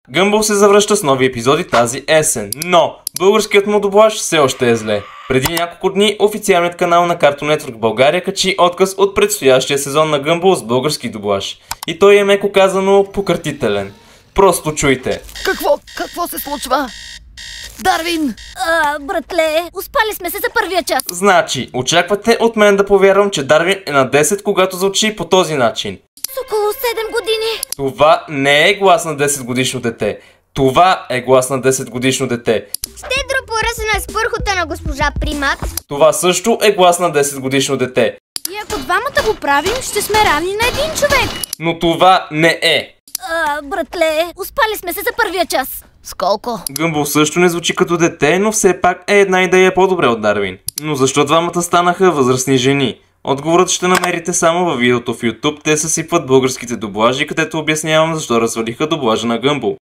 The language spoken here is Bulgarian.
Гъмбъл се завръща с нови епизоди тази есен, но българският му дублаж все още е зле. Преди няколко дни официалният канал на Cartoon Network България качи отказ от предстоящия сезон на Гъмбъл с български дублаж. И той е меко казано покъртителен. Просто чуйте. Какво се случва? Дарвин! Братле, успали сме се за първия час. Значи, очаквате от мен да повярвам, че Дарвин е на 10, когато звучи по този начин. С около 7 години. Това не е глас на 10 годишно дете. Това е глас на 10 годишно дете. Щедро поръсена с пърхота на госпожа Примат. Това също е глас на 10 годишно дете. И ако двамата го правим, ще сме равни на един човек. Но това не е. Братле, успали сме се за първия час. С колко? Гъмбъл също не звучи като дете, но все пак е една идея по-добре от Дарвин. Но защо двамата станаха възрастни жени? Отговорът ще намерите само във видеото в YouTube, те съсипват българските дублажи, където обяснявам защо развалиха дублажа на Гъмбъл.